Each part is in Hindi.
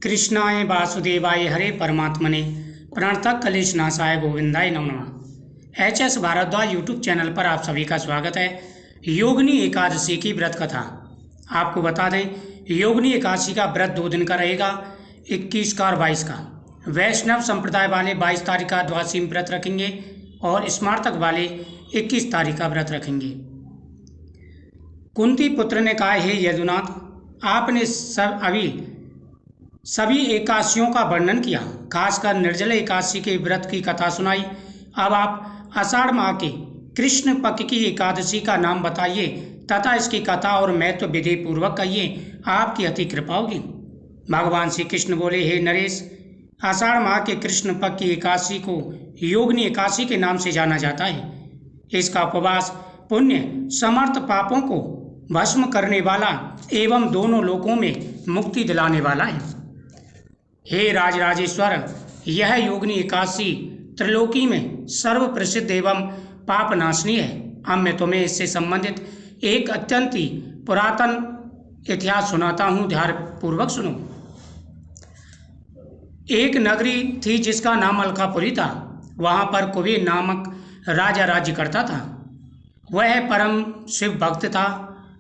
कृष्णाय वासुदेवाय हरे परमात्मने प्रणतः क्लेशनाशाय गोविंदाय नमो नमः। एच.एस. भारद्वाज यूट्यूब चैनल पर आप सभी का स्वागत है। योगिनी एकादशी की व्रत कथा आपको बता दें, योगिनी एकादशी का व्रत 2 दिन का रहेगा, 21 का और 22 का। वैष्णव संप्रदाय वाले 22 तारीख का द्वादशी व्रत रखेंगे और स्मार्तक वाले 21 तारीख का व्रत रखेंगे। कुंती पुत्र ने कहा, हे यदुनाथ, आपने सभी एकादशियों का वर्णन किया, खासकर निर्जला एकादशी के व्रत की कथा सुनाई। अब आप आषाढ़ माह के कृष्ण पक्ष की एकादशी का नाम बताइए तथा इसकी कथा और महत्व विधि पूर्वक कहिए, आपकी अति कृपा होगी। भगवान श्री कृष्ण बोले, हे नरेश, आषाढ़ माह के कृष्ण पक्ष की एकादशी को योगिनी एकादशी के नाम से जाना जाता है। इसका उपवास पुण्य समर्थ पापों को भस्म करने वाला एवं दोनों लोकों में मुक्ति दिलाने वाला है। हे राजराजेश्वर, यह योगिनी एकादशी त्रिलोकी में सर्व प्रसिद्ध एवं पापनाशनी है। अब मैं तुम्हें इससे संबंधित एक अत्यंत ही पुरातन इतिहास सुनाता हूँ, ध्यान पूर्वक सुनो। एक नगरी थी जिसका नाम अलकापुरी था। वहाँ पर कुबेर नामक राजा राज्य करता था। वह परम शिव भक्त था।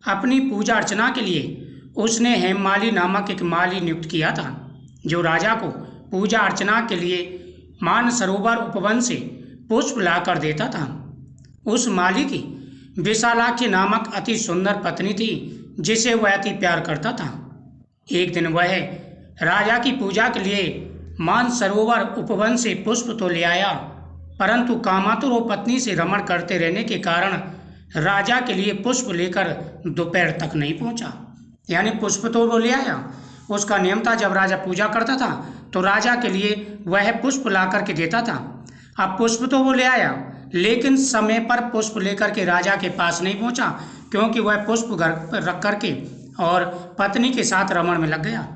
अपनी पूजा अर्चना के लिए उसने हेममाली नामक एक माली नियुक्त किया था, जो राजा को पूजा अर्चना के लिए मानसरोवर उपवन से पुष्प लाकर देता था। उस माली की विशालाक्षी नामक अति सुंदर पत्नी थी, जिसे वह अति प्यार करता था। एक दिन वह राजा की पूजा के लिए मानसरोवर उपवन से पुष्प तो ले आया, परंतु कामातुर वो पत्नी से रमण करते रहने के कारण राजा के लिए पुष्प लेकर दोपहर तक नहीं पहुंचा। यानी पुष्प तो वो ले आया, उसका नियम था जब राजा पूजा करता था तो राजा के लिए वह पुष्प ला करके देता था। अब पुष्प तो वो ले आया, लेकिन समय पर पुष्प लेकर के राजा के पास नहीं पहुंचा, क्योंकि वह पुष्प घर पर रख करके और पत्नी के साथ रमण में लग गया।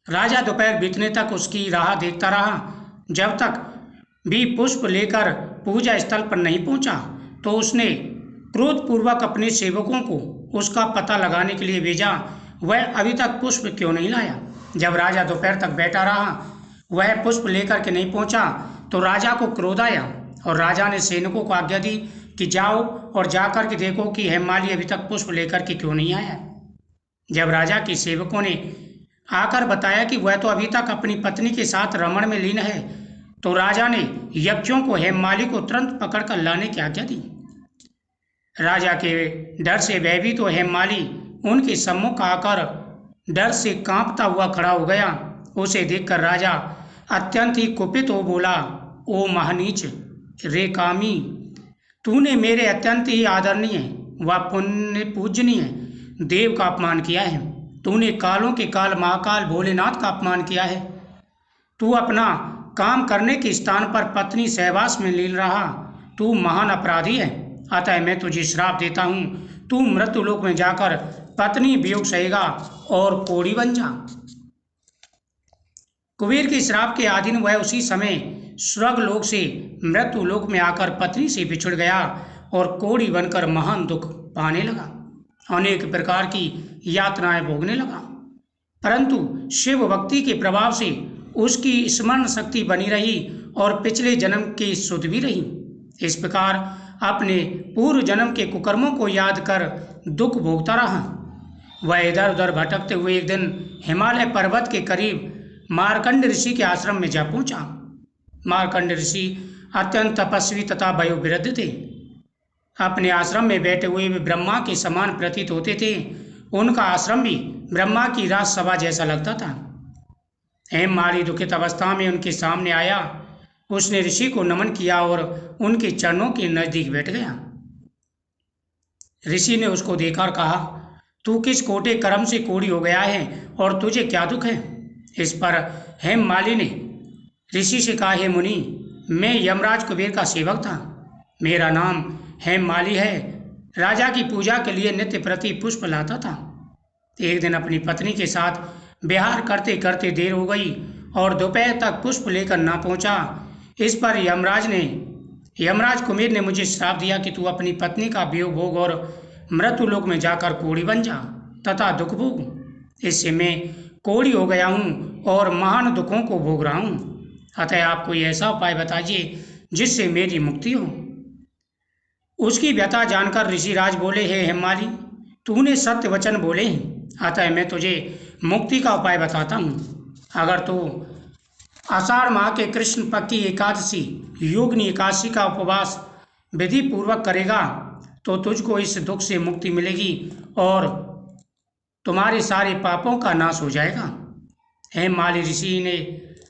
राजा दोपहर बीतने तक उसकी राह देखता रहा। जब तक भी पुष्प लेकर पूजा स्थल पर नहीं पहुंचा तो उसने क्रोधपूर्वक अपने सेवकों को उसका पता लगाने के लिए भेजा, वह अभी तक पुष्प क्यों नहीं लाया। जब राजा दोपहर तक बैठा रहा, वह पुष्प लेकर के नहीं पहुंचा तो राजा को क्रोध आया और राजा ने सैनिकों को आज्ञा दी कि जाओ और जाकर के देखो कि हेममाली अभी तक पुष्प लेकर के क्यों नहीं आया। जब राजा के सेवकों ने आकर बताया कि वह तो अभी तक अपनी पत्नी के साथ रमण में लीन है, तो राजा ने यक्षों को हेममाली को तुरंत पकड़कर लाने की आज्ञा दी। राजा के डर से भयभीत तो हेममाली उनके सम्मुख आकर डर से कांपता हुआ खड़ा हो गया। उसे देखकर राजा अत्यंत ही कुपित हो बोला, ओ महानीच रे कामी, तूने मेरे अत्यंत ही आदरणीय व पुण्य पूजनीय देव का अपमान किया है। तूने कालों के काल महाकाल भोलेनाथ का अपमान किया है। तू अपना काम करने के स्थान पर पत्नी सहवास में लीन रहा। तू महान अपराधी है। अतः मैं तुझे श्राप देता हूँ, तू मृत्युलोक में जाकर पत्नी वियोग सहेगा और कोढ़ी बन जा। कुबेर के श्राप के अधीन वह उसी समय स्वर्गलोक से मृत्युलोक में आकर पत्नी से बिछुड़ गया और कोढ़ी बनकर महान दुख पाने लगा, अनेक प्रकार की यातनाएं भोगने लगा। परंतु शिव भक्ति के प्रभाव से उसकी स्मरण शक्ति बनी रही और पिछले जन्म की शुद्ध भी रही। इस प्रकार अपने पूर्व जन्म के कुकर्मों को याद कर दुख भोगता रहा। वह इधर उधर भटकते हुए एक दिन हिमालय पर्वत के करीब मार्कंड ऋषि के आश्रम में जा पहुंचा। मार्कंड ऋषि अत्यंत तपस्वी तथा वयोवृद्ध थे। अपने आश्रम में बैठे हुए वे ब्रह्मा के समान प्रतीत होते थे। उनका आश्रम भी ब्रह्मा की राजसभा जैसा लगता था। हेममाली दुखित अवस्था में उनके सामने आया। उसने ऋषि को नमन किया और उनके चरणों के नजदीक बैठ गया। ऋषि ने उसको देखकर कहा, तू किस कोटे कर्म से कोढ़ी हो गया है और तुझे क्या दुख है। इस पर हेममाली ने ऋषि से कहा, हे मुनि, मैं यमराज कुबेर का सेवक था। मेरा नाम हेममाली है। राजा की पूजा के लिए नित्य प्रति पुष्प लाता था। एक दिन अपनी पत्नी के साथ विहार करते करते देर हो गई और दोपहर तक पुष्प लेकर ना पहुंचा। इस पर यमराज कुबेर ने मुझे श्राप दिया कि तू अपनी पत्नी का वियोग भोग और मृत्युलोक में जाकर कोढ़ी बन जा तथा दुख भोग। इससे मैं कोढ़ी हो गया हूँ और महान दुखों को भोग रहा हूँ। अतः आप कोई ऐसा उपाय बताइए जिससे मेरी मुक्ति हो। उसकी व्यथा जानकर ऋषिराज बोले, हे हेमाली, तूने सत्य वचन बोले हैं, अतः मैं तुझे मुक्ति का उपाय बताता हूँ। अगर तू आषाढ़ माह के कृष्ण पक्ष की एकादशी योगिनी एकादशी का उपवास विधि पूर्वक करेगा तो तुझको इस दुख से मुक्ति मिलेगी और तुम्हारे सारे पापों का नाश हो जाएगा। हेममाली ऋषि ने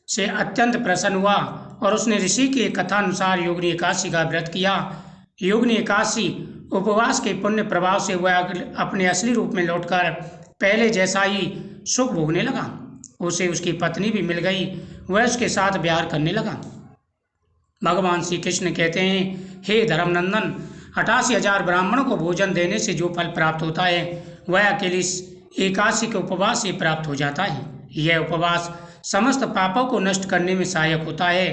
से अत्यंत प्रसन्न हुआ और उसने ऋषि की कथानुसार योगिनी एकादशी का व्रत किया। योगिनी एकादशी उपवास के पुण्य प्रभाव से वह अपने असली रूप में लौटकर पहले जैसा ही सुख भोगने लगा। उसे उसकी पत्नी भी मिल गई, वह उसके साथ विहार करने लगा। भगवान श्री कृष्ण कहते हैं, हे धर्मनंदन, 88,000 ब्राह्मणों को भोजन देने से जो फल प्राप्त होता है वह अकेले इस एकादशी के उपवास से प्राप्त हो जाता है। यह उपवास समस्त पापों को नष्ट करने में सहायक होता है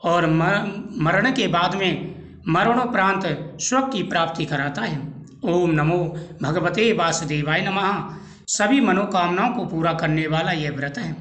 और मरण के बाद में मरणोपरांत स्वर्ग की प्राप्ति कराता है। ओम नमो भगवते वासुदेवाय नमः। सभी मनोकामनाओं को पूरा करने वाला यह व्रत है।